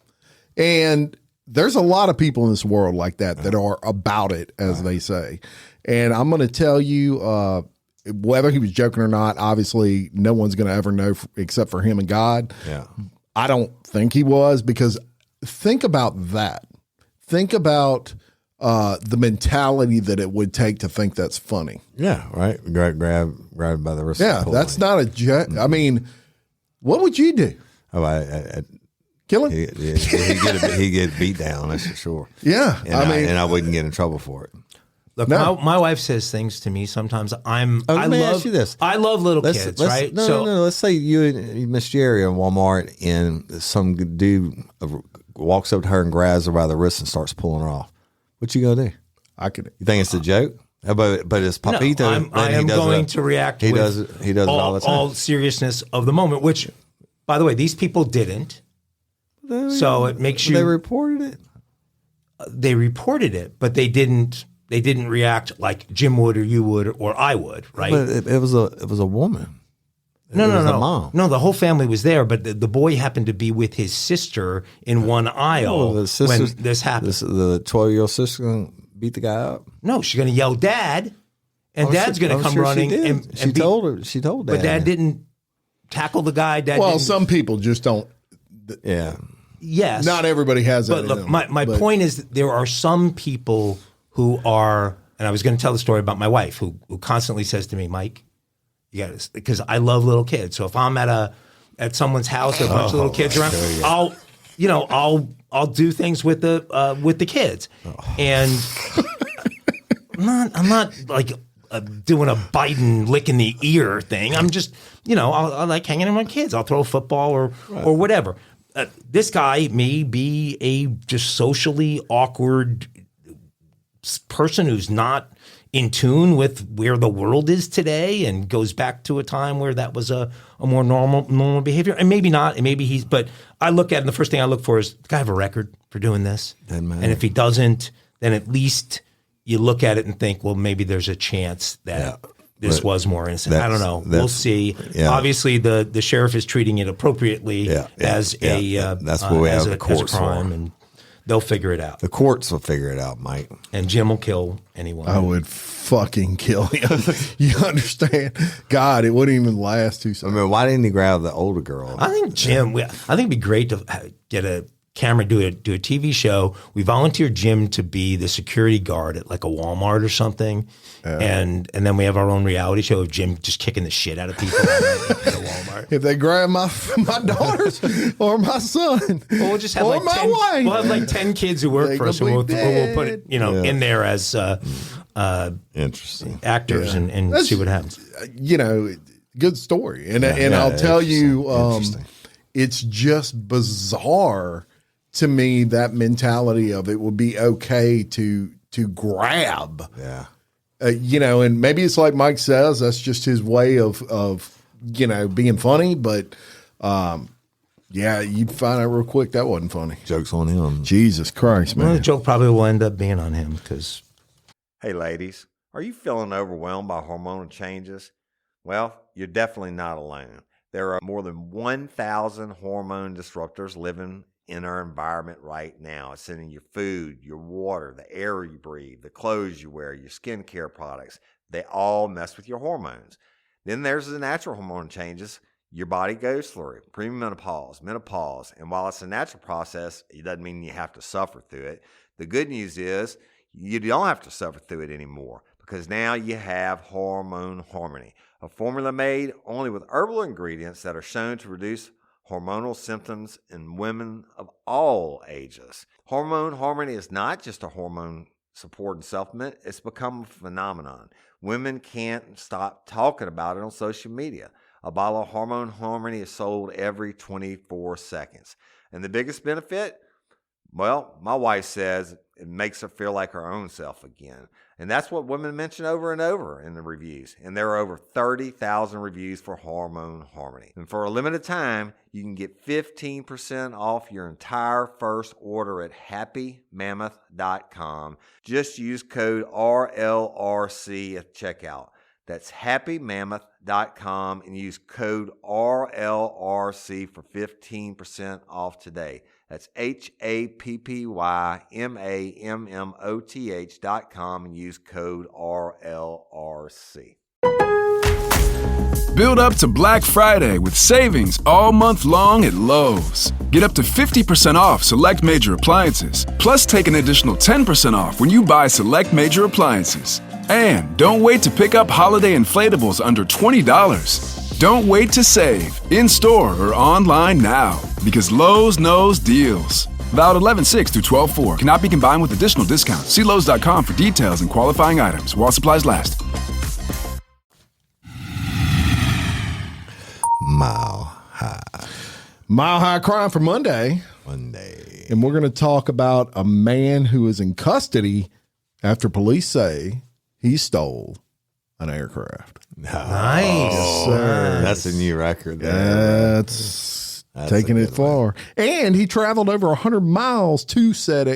And there's a lot of people in this world like that are about it, as they say. And I'm going to tell you, whether he was joking or not, obviously no one's going to ever know except for him and God. Yeah. I don't think he was, because think about that. Think about the mentality that it would take to think that's funny. Yeah, right. Grab by the wrist. Yeah, that's not a joke. I mean, what would you do? Oh, I kill him? He get beat down. That's for sure. Yeah, and I wouldn't get in trouble for it. Look, my wife says things to me sometimes. Let me ask you this. I love little kids, right? No. Let's say you and Miss Jerry in Walmart, and some dude walks up to her and grabs her by the wrist and starts pulling her off. What you gonna do? You think it's a joke? But it's Papito. No, I am going to react. He does it all the time. All seriousness of the moment. Which, by the way, these people didn't. So it makes you. They reported it. They reported it, but they didn't. They didn't react like Jim would, or you would, or I would. Right? But it was a woman. No. Mom. No, the whole family was there, but the boy happened to be with his sister in one aisle when this happened. The 12-year-old sister beat the guy up? No, she's going to yell, "Dad!" And Dad's going to come running. She told Dad. But Dad didn't tackle the guy. Some people just don't. Yeah. Yes. Not everybody has that. But look, my point is that there are some people who are, and I was going to tell the story about my wife who constantly says to me, "Mike, you got to," because I love little kids. So if I'm at someone's house, with a bunch of little kids around, I'll do things with the kids, and I'm not like doing a Biden licking the ear thing. I'm just, I like hanging in with my kids. I'll throw a football or whatever. This guy may be a just socially awkward person who's not in tune with where the world is today and goes back to a time where that was a more normal behavior. And maybe not, and maybe but I look at it, and the first thing I look for is, does the guy have a record for doing this? And if he doesn't, then at least you look at it and think, well, maybe there's a chance that this was more innocent. I don't know. We'll see. Yeah. Obviously, the sheriff is treating it appropriately as a that's what we have the courts crime. for. And They'll figure it out. The courts will figure it out, Mike. And Jim will kill anyone. I would fucking kill him. You understand? God, it wouldn't even last 2 seconds. I mean, why didn't he grab the older girl? I think Jim. I think it'd be great to get a camera, do a TV show. We volunteered Jim to be the security guard at like a Wal-Mart or something, and then we have our own reality show of Jim just kicking the shit out of people at a Wal-Mart. If they grab my daughters or my son, Well, we'll just have or like my 10, wife, we'll have like 10 kids who work They for us, could and be we'll put it, in there as Interesting. actors and see what happens. Good story. And Yeah, I'll tell you, interesting. it's just bizarre to me, that mentality of it would be okay to grab. Yeah. And maybe it's like Mike says, that's just his way of being funny. But you'd find out real quick that wasn't funny. Joke's on him. Jesus Christ, man. Well, the joke probably will end up being on him because. Hey, ladies, are you feeling overwhelmed by hormonal changes? Well, you're definitely not alone. There are more than 1,000 hormone disruptors living in our environment right now. It's in your food, your water, the air you breathe, the clothes you wear, your skincare products. They all mess with your hormones. Then there's the natural hormone changes your body goes through, premenopause, menopause. And while it's a natural process, it doesn't mean you have to suffer through it. The good news is you don't have to suffer through it anymore because now you have Hormone Harmony, a formula made only with herbal ingredients that are shown to reduce hormonal symptoms in women of all ages. Hormone Harmony is not just a hormone support and supplement. It's become a phenomenon. Women can't stop talking about it on social media. A bottle of Hormone Harmony is sold every 24 seconds. And the biggest benefit? Well, my wife says it makes her feel like her own self again. And that's what women mention over and over in the reviews. And there are over 30,000 reviews for Hormone Harmony. And for a limited time, you can get 15% off your entire first order at happymammoth.com. Just use code RLRC at checkout. That's happymammoth.com and use code RLRC for 15% off today. That's happymammoth.com and use code RLRC. Build up to Black Friday with savings all month long at Lowe's. Get up to 50% off select major appliances, plus take an additional 10% off when you buy select major appliances. And don't wait to pick up holiday inflatables under $20. Don't wait to save, in-store or online now, because Lowe's knows deals. Valid 11/6 through 12/4. Cannot be combined with additional discounts. See Lowe's.com for details and qualifying items while supplies last. Mile High. Mile High Crime for Monday. And we're going to talk about a man who is in custody after police say he stole an aircraft. Nice. Yes, sir. That's a new record there. That's taking it far. And he traveled over 100 miles in said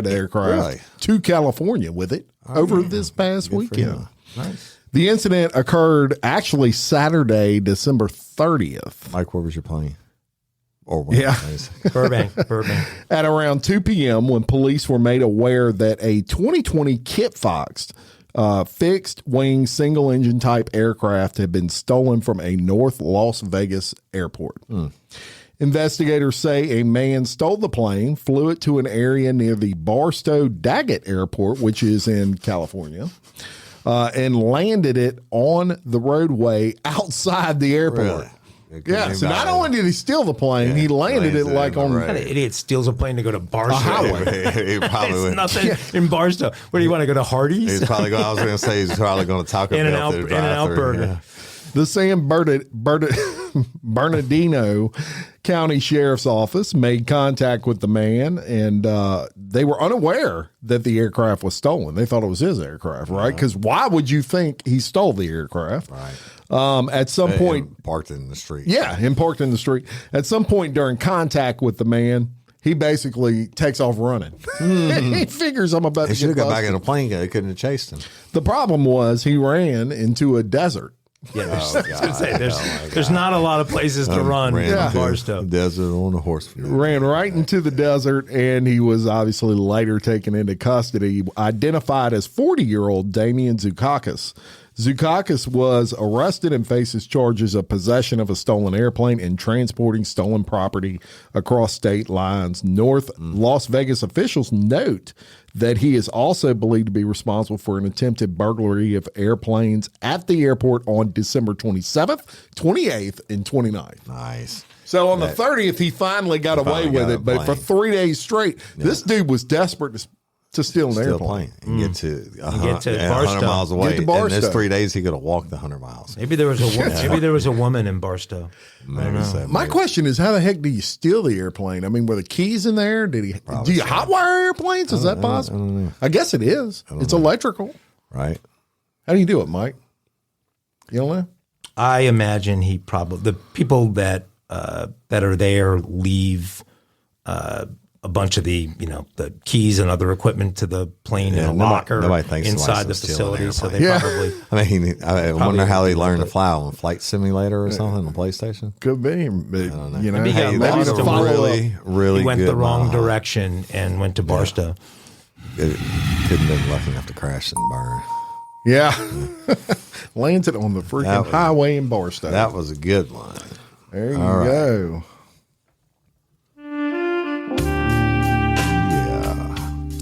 aircraft Really? to California with it over this past Good for weekend. him. Nice. The incident occurred actually Saturday, December 30th. Mike, where was your plane? Or Yeah. Burbank. At around 2 p.m. when police were made aware that a 2020 Kit Fox fixed wing single engine type aircraft had been stolen from a North Las Vegas airport. Investigators say a man stole the plane, flew it to an area near the Barstow-Daggett Airport, which is in California, and landed it on the roadway outside the airport. Really? Yeah, so not only did he steal the plane, he landed it like on... What kind of idiot steals a plane to go to Barstow? He probably It's went. nothing in Barstow. What do you want to go to Hardee's? He's probably going. I was going to say he's probably going to Taco Bell through the In-N-Out drive-thru. burger. Yeah. The San Bernardino County Sheriff's Office made contact with the man, and they were unaware that the aircraft was stolen. They thought it was his aircraft, right? Because why would you think he stole the aircraft? Right. At some point, And parked in the street. yeah, and parked in the street. At some point during contact with the man, he basically takes off running. He figures I'm about He to should get have got back busted. in a plane. They couldn't have chased him. The problem was he ran into a desert. Yeah, there's not a lot of places to run in Barstow. Desert on a horse. Ran right into the desert, and he was obviously later taken into custody, identified as 40-year-old Damian Zoukakis. Zoukakis was arrested and faces charges of possession of a stolen airplane and transporting stolen property across state lines. North Las Vegas officials note that he is also believed to be responsible for an attempted burglary of airplanes at the airport on December 27th, 28th, and 29th. Nice. So on the 30th, he finally got away with it, but for 3 days straight, this dude was desperate to steal an airplane. And get to 100 Barstow. miles away. Get to Barstow. And those 3 days, he could have walked the 100 miles. Maybe there was a woman in Barstow. My question is, how the heck do you steal the airplane? I mean, were the keys in there? Do you hotwire airplanes? Is that possible? I guess it is. It's electrical. Right. How do you do it, Mike? You don't know? I imagine the people that are there leave a bunch of the keys and other equipment to the plane in a locker inside the facility. So they probably. I wonder how he learned to fly on Flight Simulator or something on PlayStation. Could be. But, Maybe he went the wrong direction and went to Barstow. Couldn't have been lucky enough to crash and burn. Yeah. Landed on the freaking highway in Barstow. That was a good one. There you go.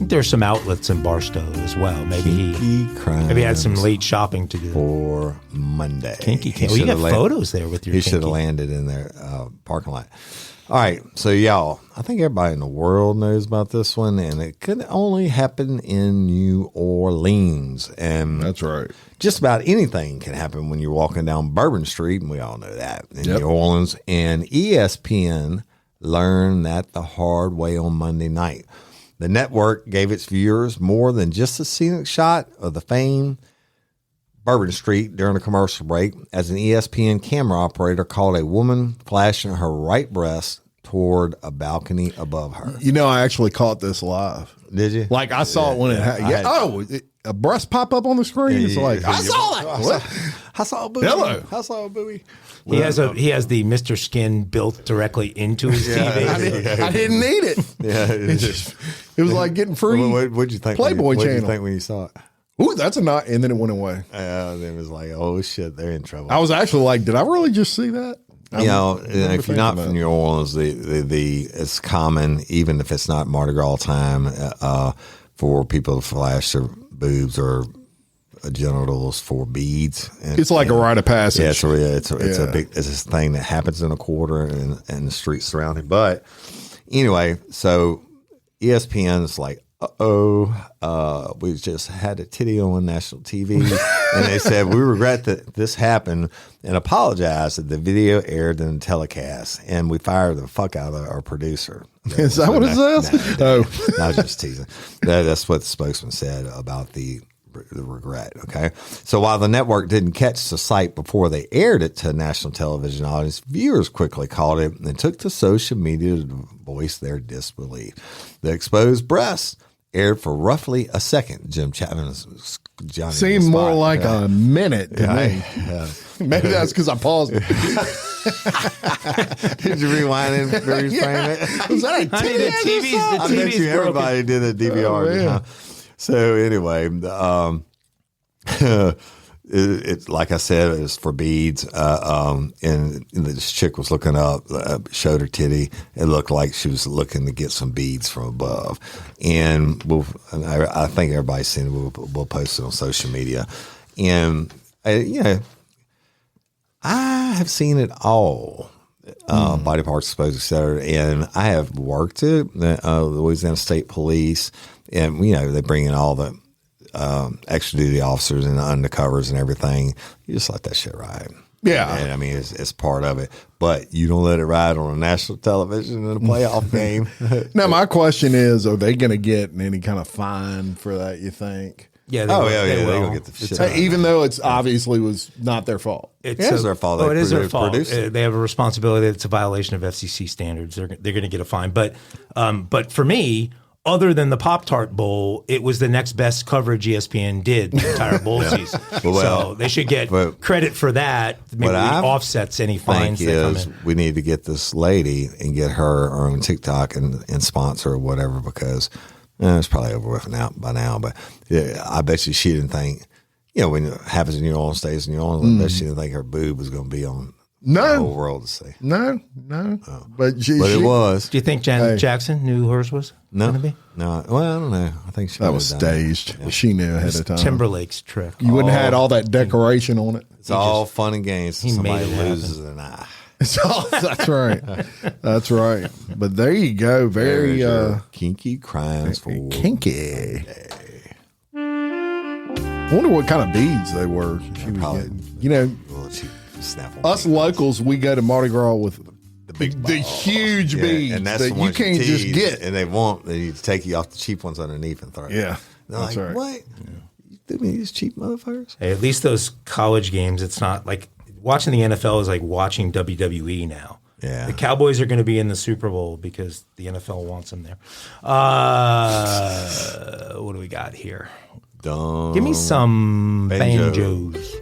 There's some outlets in Barstow as well. Maybe he had some late shopping to do for Monday. Kinky. You got photos there with your. He should have landed in their parking lot. All right, so y'all, I think everybody in the world knows about this one, and it could only happen in New Orleans. And that's right. Just about anything can happen when you're walking down Bourbon Street, and we all know that in New Orleans. And ESPN learned that the hard way on Monday night. The network gave its viewers more than just a scenic shot of the famed Bourbon Street during a commercial break, as an ESPN camera operator caught a woman flashing her right breast toward a balcony above her. I actually caught this live. Did you? Like, I saw it when it happened. A breast pop up on the screen. It's like, I saw that. I saw a booby. Hello. I saw a booby. He has the Mr. Skin built directly into his TV. I didn't need it. Yeah, it was like getting free. What'd you think? Playboy channel. What'd you think when you saw it? Ooh, that's a knot, and then it went away. It was like, oh shit, they're in trouble. I was actually like, did I really just see that? If you're not from New Orleans, it's common, even if it's not Mardi Gras time, for people to flash their boobs or genitals for beads. It's like a rite of passage. Yeah, it's this thing that happens in a quarter and the streets surrounding. But anyway, so ESPN is like, we just had a titty on national TV. And they said, we regret that this happened and apologize that the video aired in the telecast. And we fired the fuck out of our producer. Is that what it says? No, I was just teasing. That's what the spokesman said about the regret. Okay. So while the network didn't catch the site before they aired it to a national television audience, viewers quickly caught it and took to social media to voice their disbelief. The exposed breasts aired for roughly a second. Jim Chapman seemed more like a minute to me. Maybe that's because I paused it. Did you rewind and reframe it? Was that a TV? I bet you everybody did a DVR. So anyway, it's like I said, it was for beads. And this chick was looking up, showed her titty. It looked like she was looking to get some beads from above. And I think everybody's seen it. We'll post it on social media. And I have seen it all. Body parts exposed, et cetera. And I have worked at the Louisiana State Police. And, they bring in all the extra duty officers and the undercovers and everything. You just let that shit ride. Yeah. And, I mean, it's part of it. But you don't let it ride on a national television in a playoff game. Now, my question is, are they going to get any kind of fine for that, you think? Yeah. They're going to get the shit. Even though it's obviously was not their fault. It is their fault. It is their fault. They have a responsibility. It's a violation of FCC standards. They're going to get a fine. But for me, other than the Pop-Tart Bowl, it was the next best coverage ESPN did the entire bowl season. So they should get credit for that. Maybe offsets any fines that come in. We need to get this lady and get her own TikTok and sponsor or whatever, because it's probably over with by now. But I bet you she didn't think, when it happens in New Orleans, stays in New Orleans, I bet she didn't think her boob was going to be on the whole world to see. No. But it was. Do you think Janet Jackson knew who hers was going to be? No. Well, I don't know. I think she that was staged. Yeah. She knew ahead of time. Timberlake's trick. You wouldn't have had all that decoration on it. It's all fun and games. He somebody loses an eye. That's right. That's right. But there you go. Very kinky crimes for kinky. I wonder what kind of beads they were. Us locals, we go to Mardi Gras with the huge beads and that's that you can't just get. And they take you off the cheap ones underneath and throw it. Yeah. They're like, right. What? Yeah. You threw me these cheap motherfuckers? Hey, at least those college games, it's not like watching the NFL is like watching WWE now. Yeah. The Cowboys are going to be in the Super Bowl because the NFL wants them there. What do we got here? Give me some banjos.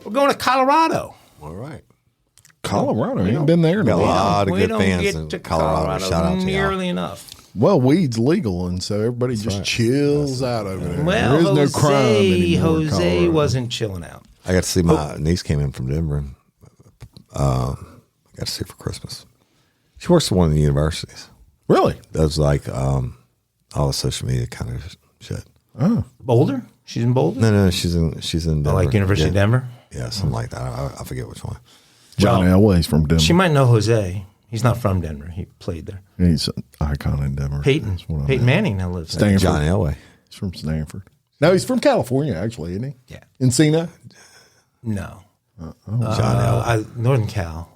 We're going to Colorado. All right. Colorado. Ain't been there. Got a lot of good fans in in Colorado. Shout out to nearly y'all. enough. Well, weed's legal, and so everybody just chills out over there. Well, there is no crime anymore. Jose wasn't chilling out. I got to see my niece came in from Denver. And, I got to see her for Christmas. She works at one of the universities. Really? Does like all the social media kind of shit. Oh, Boulder? She's in Boulder? No, she's in Denver. Like University of Denver? Yeah, something like that. I forget which one. John Elway's from Denver. She might know Jose. He's not from Denver. He played there. He's an icon in Denver. Peyton Manning now lives there. John Elway. He's from Stanford. No, he's from California, actually, isn't he? Yeah. Encino? No. John Elway. Northern Cal.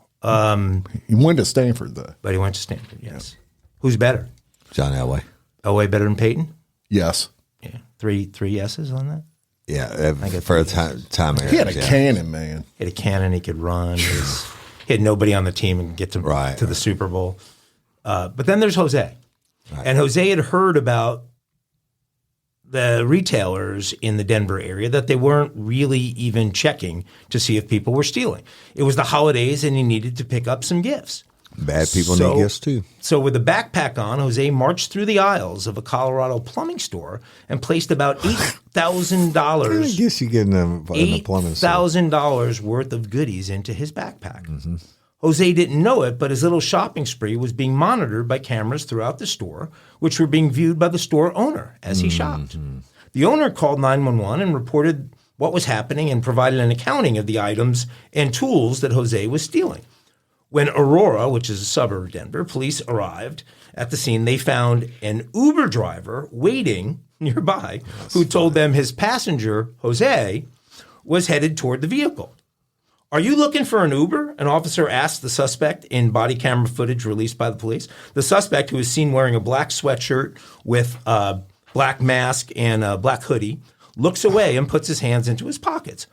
He went to Stanford, though. But he went to Stanford, yes. Who's better? John Elway. Elway better than Peyton? Yes. Yeah. Three yeses on that? Yeah, for a time. He had a cannon, man. He had a cannon. He could run. He had nobody on the team and get to the Super Bowl. But then there's Jose. Right. And Jose had heard about the retailers in the Denver area that they weren't really even checking to see if people were stealing. It was the holidays and he needed to pick up some gifts. Bad people need gifts too. So with a backpack on, Jose marched through the aisles of a Colorado plumbing store and placed about $8,000. I guess you get in a plumbing store. $8,000 worth of goodies into his backpack. Mm-hmm. Jose didn't know it, but his little shopping spree was being monitored by cameras throughout the store, which were being viewed by the store owner as he shopped. The owner called 911 and reported what was happening and provided an accounting of the items and tools that Jose was stealing. When Aurora, which is a suburb of Denver, police arrived at the scene, they found an Uber driver waiting nearby who told them his passenger, Jose, was headed toward the vehicle. "Are you looking for an Uber?" an officer asked the suspect in body camera footage released by the police. The suspect, who was seen wearing a black sweatshirt with a black mask and a black hoodie, looks away and puts his hands into his pockets.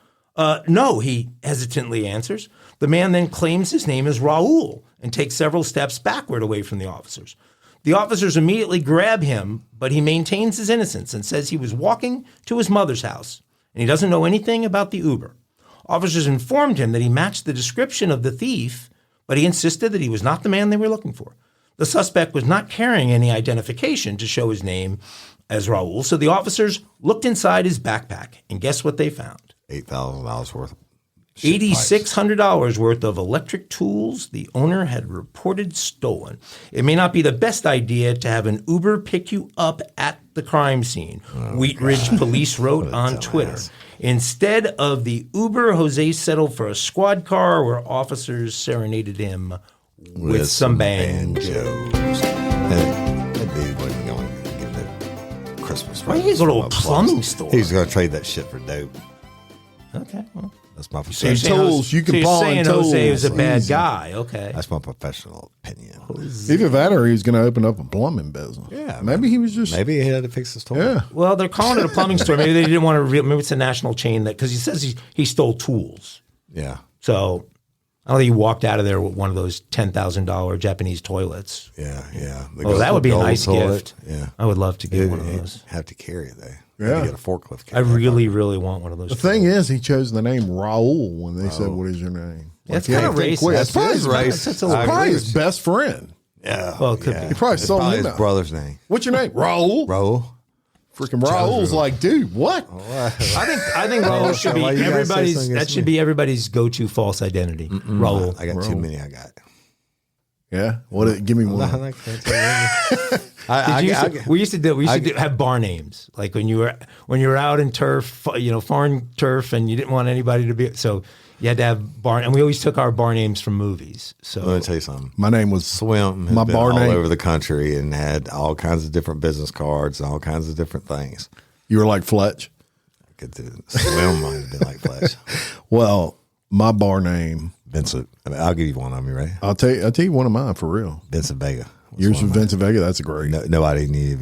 "No," he hesitantly answers. The man then claims his name is Raul and takes several steps backward away from the officers. The officers immediately grab him, but he maintains his innocence and says he was walking to his mother's house and he doesn't know anything about the Uber. Officers informed him that he matched the description of the thief, but he insisted that he was not the man they were looking for. The suspect was not carrying any identification to show his name as Raul, so the officers looked inside his backpack, and guess what they found? $8,000 worth. $8,600 worth of electric tools the owner had reported stolen. It may not be the best idea to have an Uber pick you up at the crime scene, Wheat Ridge Police wrote on Twitter. Instead of the Uber, Jose settled for a squad car where officers serenaded him with some banjos. That dude wasn't going to get that Christmas present. He's a little plumbing store. He's going to trade that shit for dope. Okay, well. That's my tools. You can pawn tools. Jose is a bad guy. Okay. That's my professional opinion. Either that or he's going to open up a plumbing business. Yeah. Maybe he was just. Maybe he had to fix his toilet. Yeah. Well, they're calling it a plumbing store. Maybe they didn't want to. Maybe it's a national chain because he says he stole tools. Yeah. So I don't think he walked out of there with one of those $10,000 Japanese toilets. Yeah. Oh, that would be a nice gift. Yeah. I would love to get one of those. Have to carry it, though. Yeah. You get a forklift I carry. really want one of those. The thing is, he chose the name Raul when they said, "What is your name?" That's kind of racist. That's probably his That's a little probably racist. his best friend. Yeah. Well, it could be. He probably sold Probably him his out. brother's name. What's your name? Raul. Raul. Freaking Raul's like, dude, what? I think Raul should be Why you gotta say everybody's. something That against should me? be everybody's go-to false identity. Raul. I got too many. I got. Yeah. What? Give me one. I can't tell you. We used to have bar names, like when you were out in turf, foreign turf, and you didn't want anybody to be. So you had to have bar, and we always took our bar names from movies. So Let me tell you something. My name was Swim has My been bar all name- over the country and had all kinds of different business cards and all kinds of different things. You were like Fletch. Swim might have been like Flash. Well, my bar name. Vincent. I'll give you one on me, right? I'll tell you one of mine for real. Vincent Vega. was Yours one from of mine. Vincent Vega. That's a great. Nobody knew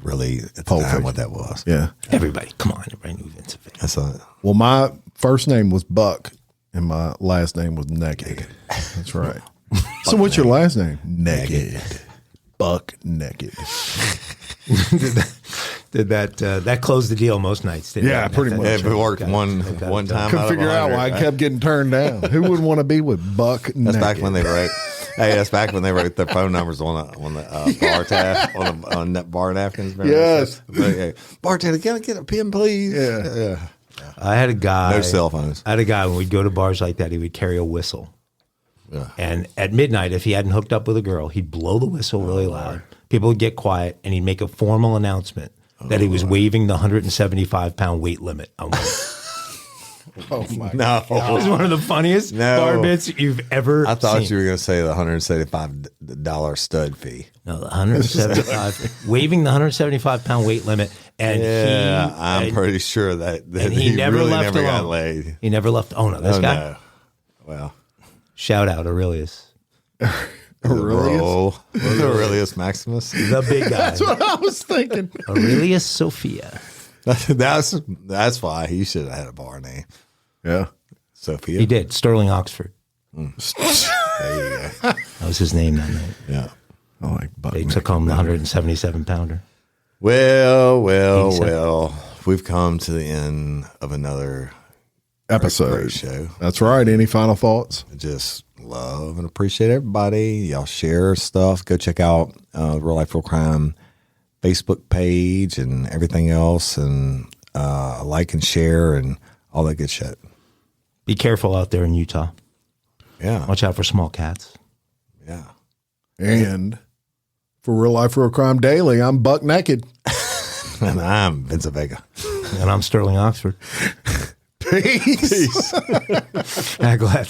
really at the Pulp time Fiction. what that was. Yeah. everybody knew Vincent Vega. That's a, Well, my first name was Buck, and my last name was Naked. That's right. So, what's your last name? Naked. Buck Naked. Did that closed the deal most nights? Didn't Yeah, it? pretty much. if it worked Got it. one time. Couldn't out of figure out 100, why I right? kept getting turned down. Who wouldn't want to be with Buck That's Naked? back when they wrote. Hey, that's back when they wrote their phone numbers on the bar tab on that bar napkins. Remember? Yes. Hey, bartender, can I get a pen, please? Yeah. I had a guy. No cell phones. I had a guy when we'd go to bars like that. He would carry a whistle, Yeah. and at midnight, if he hadn't hooked up with a girl, he'd blow the whistle really loud. People would get quiet, and he'd make a formal announcement that he was waiving the 175-pound weight limit on women. Oh, my No. It was one of the funniest No. bar bits you've ever I thought seen. you were going to say the $175 stud fee. No, the 175, waiving the 175-pound weight limit, and I'm pretty sure that and he never really left never got alone. laid. He never left. Oh no, this Oh, guy. no. Well, Shout out Aurelius, Aurelius? Aurelius Maximus. the big guy. That's what I was thinking. Aurelius Sophia. That's why he should have had a bar name. Yeah. Sophia. He did. Sterling Oxford. There you go. That was his name that night. Yeah. I like Buck They Naked. took home the 177-pounder. Well. We've come to the end of another Episode. great show. That's right. Any final thoughts? Just love and appreciate everybody. Y'all share stuff. Go check out Real Life Real Crime Facebook page and everything else, and like and share and all that good shit. Be careful out there in Utah. Yeah. Watch out for small cats. Yeah. And for Real Life Real Crime Daily, I'm Buck Naked. And I'm Vincent Vega. And I'm Sterling Oxford. Peace. Glad.